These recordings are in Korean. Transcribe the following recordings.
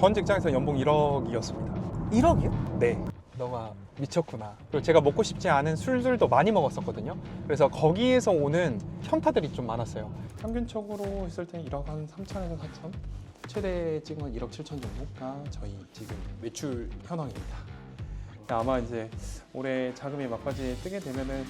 전 직장에서 연봉 1억이었습니다. 1억이요? 네. 너가 미쳤구나. 그리고 제가 먹고 싶지 않은 술들도 많이 먹었었거든요. 그래서 거기에서 오는 현타들이 좀 많았어요. 평균적으로 했을 때 1억 한 3천에서 4천? 최대 찍은 건 1억 7천 정도가 저희 지금 매출 현황입니다. 아마 이제 올해 자금이 막바지에 뜨게 되면은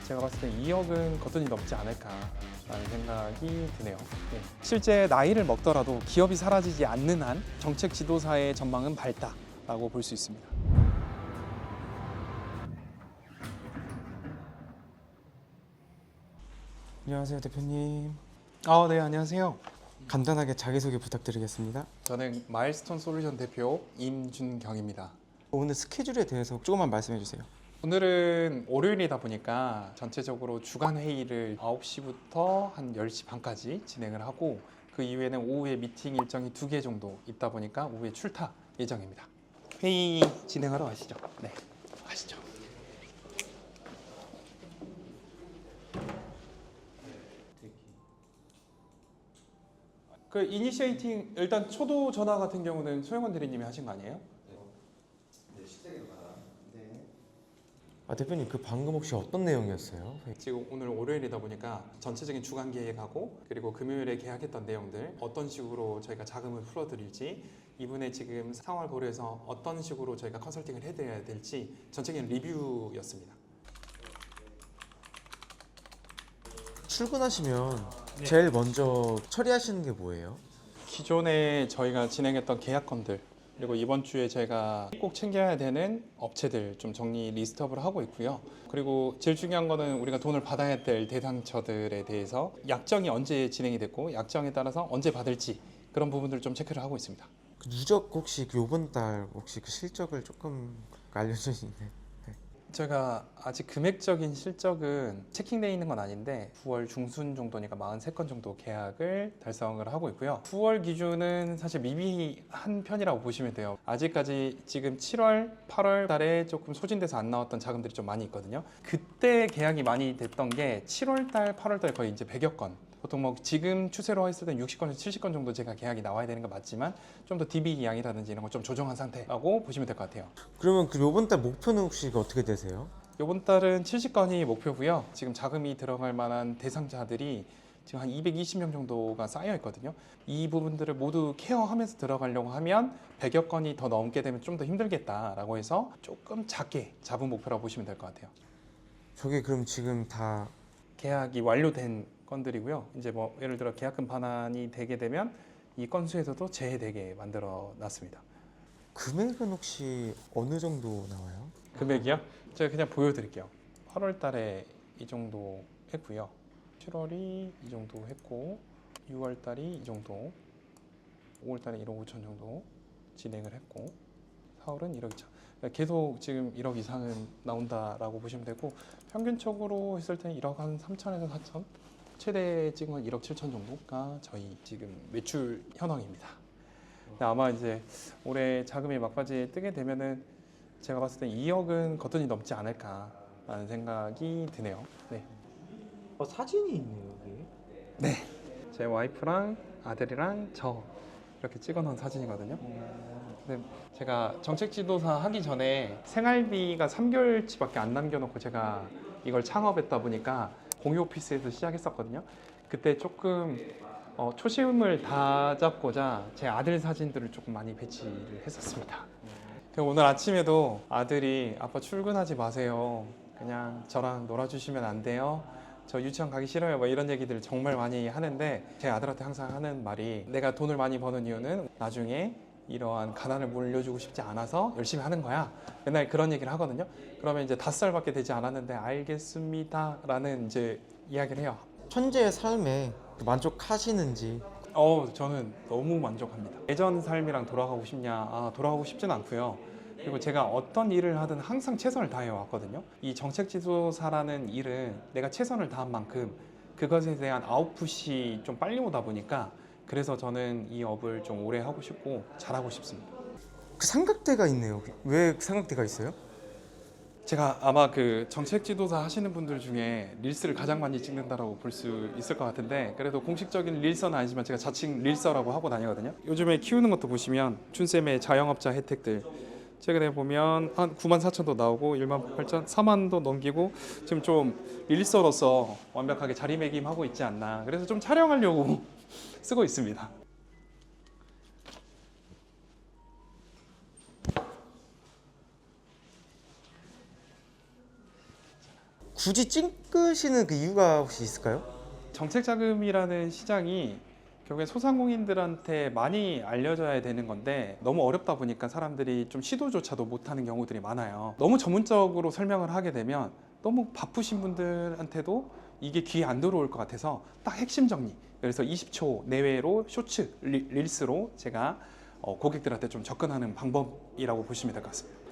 제가 봤을 때 2억은 거뜬히 넘지 않을까라는 생각이 드네요. 네. 실제 나이를 먹더라도 기업이 사라지지 않는 한 정책 지도사의 전망은 밝다라고 볼 수 있습니다. 안녕하세요, 대표님. 네, 안녕하세요. 간단하게 자기소개 부탁드리겠습니다. 저는 마일스톤 솔루션 대표 임준경입니다. 오늘 스케줄에 대해서 조금만 말씀해 주세요. 오늘은 월요일이다 보니까 전체적으로 주간 회의를 9시부터 한 10시 반까지 진행을 하고 그 이후에는 오후에 미팅 일정이 2개 정도 있다 보니까 오후에 출타 예정입니다. 회의 진행하러 가시죠. 네, 가시죠. 그 이니시에이팅 일단 초도 전화 같은 경우는 소영원 대리님이 하신 거 아니에요? 대표님 그 방금 혹시 어떤 내용이었어요? 지금 오늘 월요일이다 보니까 전체적인 주간 계획하고 그리고 금요일에 계약했던 내용들 어떤 식으로 저희가 자금을 풀어드릴지 이분의 지금 상황을 고려해서 어떤 식으로 저희가 컨설팅을 해드려야 될지 전체적인 리뷰였습니다. 출근하시면 제일 먼저 처리하시는 게 뭐예요? 기존에 저희가 진행했던 계약건들 그리고 이번 주에 저희가 꼭 챙겨야 되는 업체들 좀 정리 리스트업을 하고 있고요. 그리고 제일 중요한 거는 우리가 돈을 받아야 될 대상처들에 대해서 약정이 언제 진행이 됐고 약정에 따라서 언제 받을지 그런 부분들을 좀 체크를 하고 있습니다. 그 누적 혹시 요번 달 혹시 그 실적을 조금 알려주시나요? 제가 아직 금액적인 실적은 체킹되어 있는 건 아닌데 9월 중순 정도니까 43건 정도 계약을 달성을 하고 있고요. 9월 기준은 사실 미비한 편이라고 보시면 돼요. 아직까지 지금 7월, 8월 달에 조금 소진돼서 안 나왔던 자금들이 좀 많이 있거든요. 그때 계약이 많이 됐던 게 7월 달, 8월 달 거의 이제 100여 건. 보통 뭐 지금 추세로 했을 땐 60건에서 70건 정도 제가 계약이 나와야 되는 거 맞지만 좀 더 DB 양이라든지 이런 거 좀 조정한 상태라고 보시면 될 것 같아요. 그러면 그 요번 달 목표는 혹시 어떻게 되세요? 이번 달은 70건이 목표고요. 지금 자금이 들어갈 만한 대상자들이 지금 한 220명 정도가 쌓여 있거든요. 이 부분들을 모두 케어하면서 들어가려고 하면 100여 건이 더 넘게 되면 좀 더 힘들겠다라고 해서 조금 작게 잡은 목표라고 보시면 될 것 같아요. 저게 그럼 지금 다 계약이 완료된 건들이고요. 이제 뭐 예를 들어 계약금 반환이 되게 되면 이 건수에서도 제외되게 만들어 놨습니다. 금액은 혹시 어느 정도 나와요? 금액이요? 제가 그냥 보여드릴게요. 8월 달에 이 정도 했고요. 7월이 이 정도 했고 6월 달이 이 정도 5월 달에 1억 5천 정도 진행을 했고 4월은 1억 2천 계속 지금 1억 이상은 나온다라고 보시면 되고 평균적으로 했을 때는 1억 한 3천에서 4천 최대 찍은 건 1억 7천 정도가 저희 지금 매출 현황입니다. 아마 이제 올해 자금이 막바지에 뜨게 되면은 제가 봤을 때 2억은 거뜬히 넘지 않을까라는 생각이 드네요. 네. 사진이 있네요 여기. 네. 제 와이프랑 아들이랑 저 이렇게 찍어놓은 사진이거든요. 근데 제가 정책 지도사 하기 전에 생활비가 3개월치밖에 안 남겨놓고 제가 이걸 창업했다 보니까 공유 오피스에서 시작했었거든요. 그때 조금 초심을 다 잡고자 제 아들 사진들을 조금 많이 배치를 했었습니다. 오늘 아침에도 아들이 아빠 출근하지 마세요. 그냥 저랑 놀아주시면 안 돼요. 저 유치원 가기 싫어요. 뭐 이런 얘기들을 정말 많이 하는데 제 아들한테 항상 하는 말이 내가 돈을 많이 버는 이유는 나중에 이러한 가난을 물려주고 싶지 않아서 열심히 하는 거야. 맨날 그런 얘기를 하거든요. 그러면 이제 5살밖에 되지 않았는데 알겠습니다 라는 이제 이야기를 해요. 현재의 삶에 만족하시는지. 저는 너무 만족합니다. 예전 삶이랑 돌아가고 싶냐? 돌아가고 싶진 않고요. 그리고 제가 어떤 일을 하든 항상 최선을 다해 왔거든요. 이 정책 지도사라는 일은 내가 최선을 다한 만큼 그것에 대한 아웃풋이 좀 빨리 오다 보니까 그래서 저는 이 업을 좀 오래 하고 싶고 잘하고 싶습니다. 그 삼각대가 있네요. 왜 삼각대가 있어요? 제가 아마 그 정책 지도사 하시는 분들 중에 릴스를 가장 많이 찍는다라고 볼 수 있을 것 같은데, 그래도 공식적인 릴서는 아니지만 제가 자칭 릴서라고 하고 다니거든요. 요즘에 키우는 것도 보시면 춘쌤의 자영업자 혜택들 최근에 보면 한 94,000도 나오고 18,000, 4만도 넘기고 지금 좀 릴서로서 완벽하게 자리매김하고 있지 않나. 그래서 좀 촬영하려고 쓰고 있습니다. 굳이 찍으시는 그 이유가 혹시 있을까요? 정책 자금이라는 시장이 결국에 소상공인들한테 많이 알려져야 되는 건데 너무 어렵다 보니까 사람들이 좀 시도조차도 못하는 경우들이 많아요. 너무 전문적으로 설명을 하게 되면 너무 바쁘신 분들한테도 이게 귀에 안 들어올 것 같아서 딱 핵심 정리, 그래서 20초 내외로 쇼츠, 릴스로 제가 고객들한테 좀 접근하는 방법이라고 보시면 될 것 같습니다.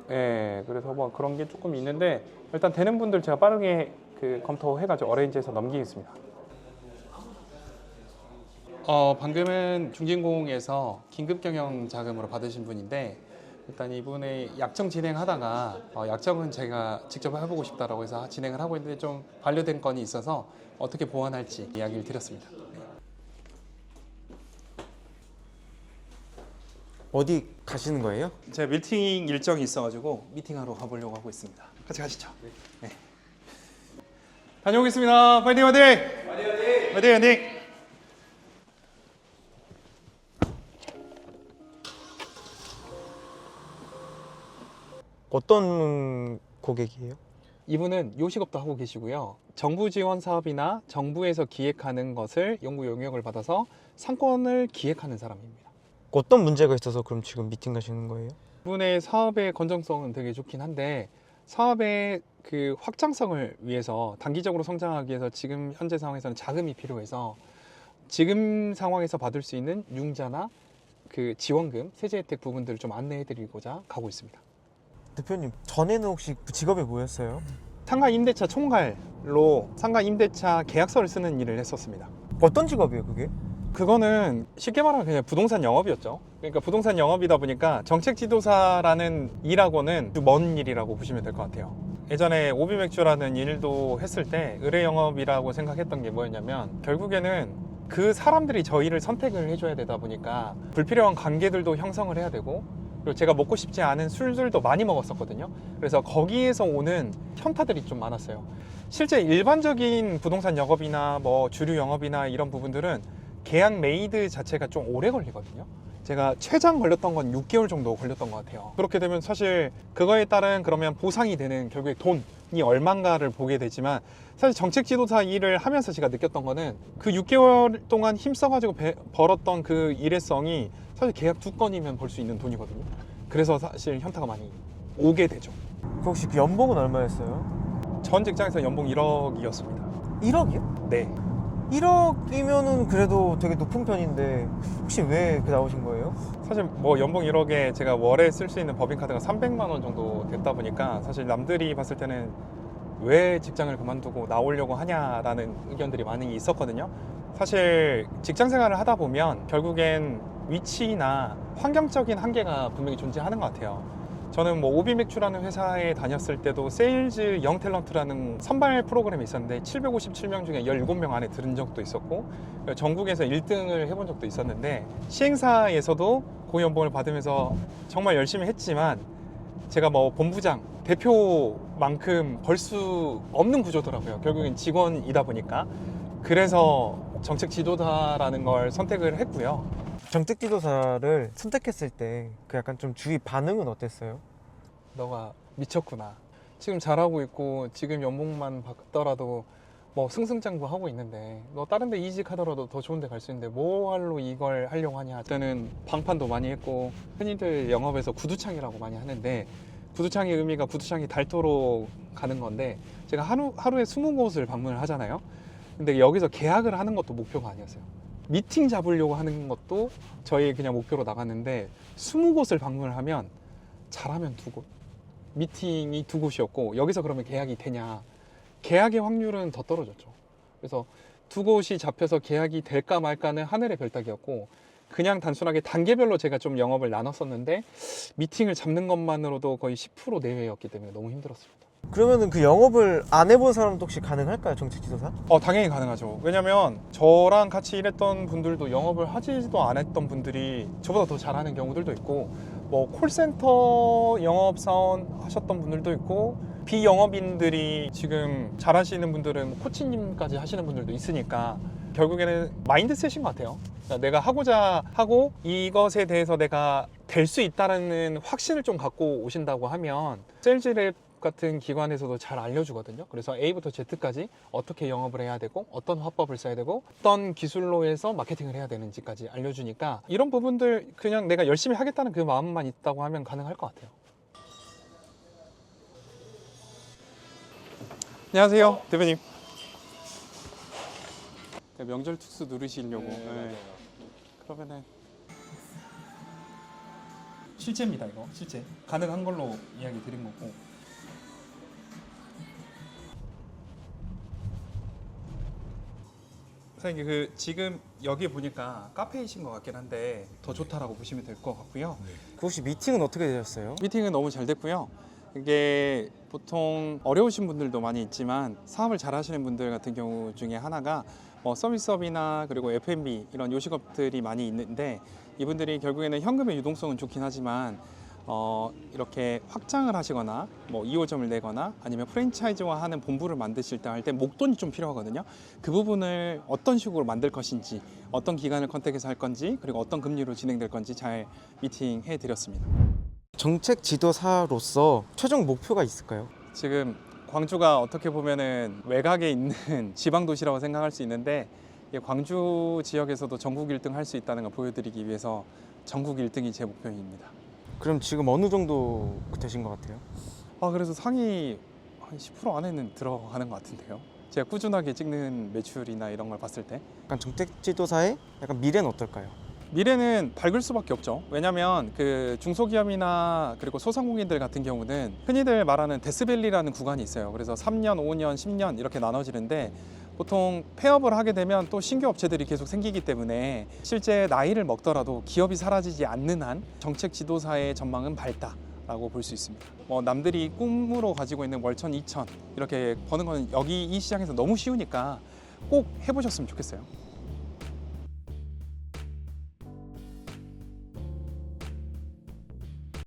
네, 그래서 뭐 그런 게 조금 있는데 일단 되는 분들 제가 빠르게 그 검토해가지고 어레인지해서 넘기겠습니다. 방금은 중진공에서 긴급 경영 자금으로 받으신 분인데, 일단 이분의 약정 진행하다가 약정은 제가 직접 해보고 싶다라고 해서 진행을 하고 있는데 좀 반려된 건이 있어서 어떻게 보완할지 이야기를 드렸습니다. 어디 가시는 거예요? 제가 미팅 일정이 있어가지고 미팅하러 가보려고 하고 있습니다. 같이 가시죠. 네. 다녀오겠습니다. 파이팅 파이팅! 파이팅 파이팅! 파이팅! 어떤 고객이에요? 이분은 요식업도 하고 계시고요. 정부 지원 사업이나 정부에서 기획하는 것을 연구 용역을 받아서 상권을 기획하는 사람입니다. 어떤 문제가 있어서 그럼 지금 미팅 가시는 거예요? 이분의 사업의 건전성은 되게 좋긴 한데 사업의 그 확장성을 위해서 단기적으로 성장하기 위해서 지금 현재 상황에서는 자금이 필요해서 지금 상황에서 받을 수 있는 융자나 그 지원금, 세제 혜택 부분들을 좀 안내해드리고자 가고 있습니다. 대표님, 전에는 혹시 그 직업이 뭐였어요? 상가 임대차 총괄로 상가 임대차 계약서를 쓰는 일을 했었습니다. 어떤 직업이에요, 그게? 그거는 쉽게 말하면 그냥 부동산 영업이었죠. 그러니까 부동산 영업이다 보니까 정책 지도사라는 일하고는 먼 일이라고 보시면 될 것 같아요. 예전에 오비맥주라는 일도 했을 때 의뢰 영업이라고 생각했던 게 뭐였냐면 결국에는 그 사람들이 저희를 선택을 해줘야 되다 보니까 불필요한 관계들도 형성을 해야 되고, 그리고 제가 먹고 싶지 않은 술들도 많이 먹었었거든요. 그래서 거기에서 오는 현타들이 좀 많았어요. 실제 일반적인 부동산 영업이나 뭐 주류 영업이나 이런 부분들은 계약 메이드 자체가 좀 오래 걸리거든요. 제가 최장 걸렸던 건 6개월 정도 걸렸던 것 같아요. 그렇게 되면 사실 그거에 따른 그러면 보상이 되는 결국에 돈이 얼만가를 보게 되지만, 사실 정책 지도사 일을 하면서 제가 느꼈던 거는 그 6개월 동안 힘써가지고 벌었던 그 일회성이 사실 계약 2건이면 벌 수 있는 돈이거든요. 그래서 사실 현타가 많이 오게 되죠. 그 혹시 그 연봉은 얼마였어요? 전 직장에서 연봉 1억이었습니다. 1억이요? 네. 1억이면은 그래도 되게 높은 편인데 혹시 왜 그 나오신 거예요? 사실 뭐 연봉 1억에 제가 월에 쓸 수 있는 법인카드가 300만 원 정도 됐다 보니까 사실 남들이 봤을 때는 왜 직장을 그만두고 나오려고 하냐라는 의견들이 많이 있었거든요. 사실 직장 생활을 하다 보면 결국엔 위치나 환경적인 한계가 분명히 존재하는 것 같아요. 저는 뭐 오비맥주라는 회사에 다녔을 때도 세일즈 영탤런트라는 선발 프로그램이 있었는데 757명 중에 17명 안에 들은 적도 있었고, 전국에서 1등을 해본 적도 있었는데, 시행사에서도 고연봉을 받으면서 정말 열심히 했지만 제가 뭐 본부장, 대표만큼 벌 수 없는 구조더라고요. 결국엔 직원이다 보니까. 그래서 정책 지도자라는 걸 선택을 했고요. 정책 지도사를 선택했을 때 그 약간 좀 주위 반응은 어땠어요? 너가 미쳤구나. 지금 잘하고 있고 지금 연봉만 받더라도 뭐 승승장구하고 있는데 너 다른 데 이직하더라도 더 좋은 데 갈 수 있는데 뭐할로 이걸 하려고 하냐. 그때는 방판도 많이 했고, 흔히들 영업에서 구두창이라고 많이 하는데 구두창의 의미가 구두창이 닳도록 가는 건데, 제가 하루에 20곳을 방문을 하잖아요. 근데 여기서 계약을 하는 것도 목표가 아니었어요. 미팅 잡으려고 하는 것도 저희 그냥 목표로 나갔는데 20곳을 방문을 하면 잘하면 2곳, 미팅이 2곳이었고 여기서 그러면 계약이 되냐, 계약의 확률은 더 떨어졌죠. 그래서 2곳이 잡혀서 계약이 될까 말까는 하늘의 별따기였고, 그냥 단순하게 단계별로 제가 좀 영업을 나눴었는데 미팅을 잡는 것만으로도 거의 10% 내외였기 때문에 너무 힘들었습니다. 그러면은 그 영업을 안 해본 사람도 혹시 가능할까요? 정책 지도사? 당연히 가능하죠. 왜냐면 저랑 같이 일했던 분들도 영업을 하지도 않았던 분들이 저보다 더 잘하는 경우들도 있고, 뭐 콜센터 영업사원 하셨던 분들도 있고, 비영업인들이 지금 잘하시는 분들은 뭐 코치님까지 하시는 분들도 있으니까 결국에는 마인드셋인 것 같아요. 그러니까 내가 하고자 하고 이것에 대해서 내가 될 수 있다는 확신을 좀 갖고 오신다고 하면 세일즈랩 같은 기관에서도 잘 알려주거든요. 그래서 A부터 Z까지 어떻게 영업을 해야 되고 어떤 화법을 써야 되고 어떤 기술로 해서 마케팅을 해야 되는지까지 알려주니까 이런 부분들 그냥 내가 열심히 하겠다는 그 마음만 있다고 하면 가능할 것 같아요. 안녕하세요, 대표님. 명절 특수 누르시려고. 네. 그러면은 실제입니다. 이거 실제 가능한 걸로 이야기 드린 거고. 사장님 그 지금 여기 보니까 카페이신 것 같긴 한데 더 좋다라고 보시면 될 것 같고요. 그 혹시 미팅은 어떻게 되셨어요? 미팅은 너무 잘 됐고요. 이게 보통 어려우신 분들도 많이 있지만 사업을 잘 하시는 분들 같은 경우 중에 하나가 서비스업이나 그리고 F&B 이런 요식업들이 많이 있는데 이분들이 결국에는 현금의 유동성은 좋긴 하지만 이렇게 확장을 하시거나 뭐 2호점을 내거나 아니면 프랜차이즈화하는 본부를 만드실 때 할 때 목돈이 좀 필요하거든요. 그 부분을 어떤 식으로 만들 것인지, 어떤 기간을 컨택해서 할 건지, 그리고 어떤 금리로 진행될 건지 잘 미팅해 드렸습니다. 정책 지도사로서 최종 목표가 있을까요? 지금 광주가 어떻게 보면은 외곽에 있는 지방 도시라고 생각할 수 있는데 이 광주 지역에서도 전국 1등 할 수 있다는 걸 보여드리기 위해서 전국 1등이 제 목표입니다. 그럼 지금 어느 정도 되신 것 같아요? 그래서 상위 한 10% 안에는 들어가는 것 같은데요. 제가 꾸준하게 찍는 매출이나 이런 걸 봤을 때 약간 정책 지도사의 약간 미래는 어떨까요? 미래는 밝을 수밖에 없죠. 왜냐하면 그 중소기업이나 그리고 소상공인들 같은 경우는 흔히들 말하는 데스밸리라는 구간이 있어요. 그래서 3년, 5년, 10년 이렇게 나눠지는데 보통 폐업을 하게 되면 또 신규 업체들이 계속 생기기 때문에 실제 나이를 먹더라도 기업이 사라지지 않는 한 정책 지도사의 전망은 밝다라고 볼 수 있습니다. 남들이 꿈으로 가지고 있는 월천 2천 이렇게 버는 건 여기 이 시장에서 너무 쉬우니까 꼭 해보셨으면 좋겠어요.